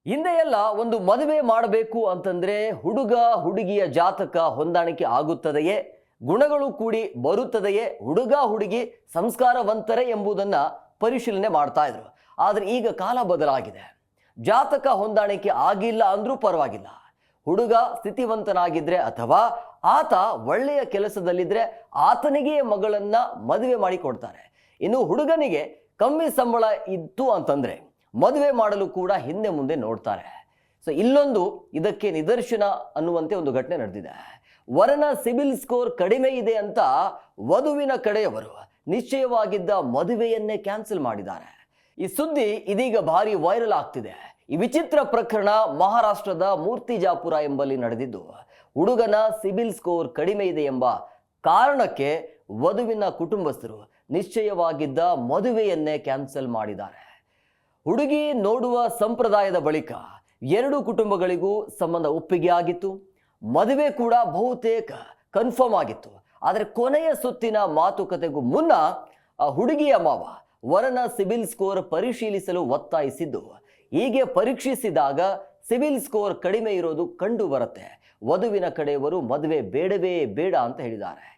ಹಿಂದೆ ಎಲ್ಲ ಒಂದು ಮದುವೆ ಮಾಡಬೇಕು ಅಂತಂದ್ರೆ ಹುಡುಗ ಹುಡುಗಿಯ ಜಾತಕ ಹೊಂದಾಣಿಕೆ ಆಗುತ್ತದೆಯೇ, ಗುಣಗಳು ಕೂಡಿ ಬರುತ್ತದೆಯೇ, ಹುಡುಗ ಹುಡುಗಿ ಸಂಸ್ಕಾರವಂತರೇ ಎಂಬುದನ್ನ ಪರಿಶೀಲನೆ ಮಾಡ್ತಾ ಇದ್ರು. ಆದರೆ ಈಗ ಕಾಲ ಬದಲಾಗಿದೆ. ಜಾತಕ ಹೊಂದಾಣಿಕೆ ಆಗಿಲ್ಲ ಅಂದ್ರೂ ಪರವಾಗಿಲ್ಲ, ಹುಡುಗ ಸ್ಥಿತಿವಂತನಾಗಿದ್ರೆ ಅಥವಾ ಆತ ಒಳ್ಳೆಯ ಕೆಲಸದಲ್ಲಿದ್ರೆ ಆತನಿಗೆ ಮಗಳನ್ನ ಮದುವೆ ಮಾಡಿ ಕೊಡ್ತಾರೆ. ಇನ್ನು ಹುಡುಗನಿಗೆ ಕಮ್ಮಿ ಸಂಬಳ ಇತ್ತು ಅಂತಂದ್ರೆ ಮದುವೆ ಮಾಡಲು ಕೂಡ ಹಿಂದೆ ಮುಂದೆ ನೋಡ್ತಾರೆ. ಸೊ ಇಲ್ಲೊಂದು ಇದಕ್ಕೆ ನಿದರ್ಶನ ಅನ್ನುವಂತೆ ಒಂದು ಘಟನೆ ನಡೆದಿದೆ. ವರನ ಸಿಬಿಲ್ ಸ್ಕೋರ್ ಕಡಿಮೆ ಇದೆ ಅಂತ ವಧುವಿನ ಕಡೆಯವರು ನಿಶ್ಚಯವಾಗಿದ್ದ ಮದುವೆಯನ್ನೇ ಕ್ಯಾನ್ಸಲ್ ಮಾಡಿದ್ದಾರೆ. ಈ ಸುದ್ದಿ ಇದೀಗ ಭಾರಿ ವೈರಲ್ ಆಗ್ತಿದೆ. ಈ ವಿಚಿತ್ರ ಪ್ರಕರಣ ಮಹಾರಾಷ್ಟ್ರದ ಮೂರ್ತಿಜಾಪುರ ಎಂಬಲ್ಲಿ ನಡೆದಿದ್ದು, ಹುಡುಗನ ಸಿಬಿಲ್ ಸ್ಕೋರ್ ಕಡಿಮೆ ಇದೆ ಎಂಬ ಕಾರಣಕ್ಕೆ ವಧುವಿನ ಕುಟುಂಬಸ್ಥರು ನಿಶ್ಚಯವಾಗಿದ್ದ ಮದುವೆಯನ್ನೇ ಕ್ಯಾನ್ಸಲ್ ಮಾಡಿದ್ದಾರೆ. ಹುಡುಗಿ ನೋಡುವ ಸಂಪ್ರದಾಯದ ಬಳಿಕ ಎರಡು ಕುಟುಂಬಗಳಿಗೂ ಸಂಬಂಧ ಒಪ್ಪಿಗೆ ಆಗಿತ್ತು. ಮದುವೆ ಕೂಡ ಬಹುತೇಕ ಕನ್ಫರ್ಮ್ ಆಗಿತ್ತು. ಆದರೆ ಕೊನೆಯ ಸುತ್ತಿನ ಮಾತುಕತೆಗೂ ಮುನ್ನ ಹುಡುಗಿಯ ಮಾವ ವರನ ಸಿಬಿಲ್ ಸ್ಕೋರ್ ಪರಿಶೀಲಿಸಲು ಒತ್ತಾಯಿಸಿದ್ದು, ಹೀಗೆ ಪರೀಕ್ಷಿಸಿದಾಗ ಸಿಬಿಲ್ ಸ್ಕೋರ್ ಕಡಿಮೆ ಇರೋದು ಕಂಡು ಬರುತ್ತೆ. ವಧುವಿನ ಕಡೆಯವರು ಮದುವೆ ಬೇಡವೇ ಬೇಡ ಅಂತ ಹೇಳಿದ್ದಾರೆ.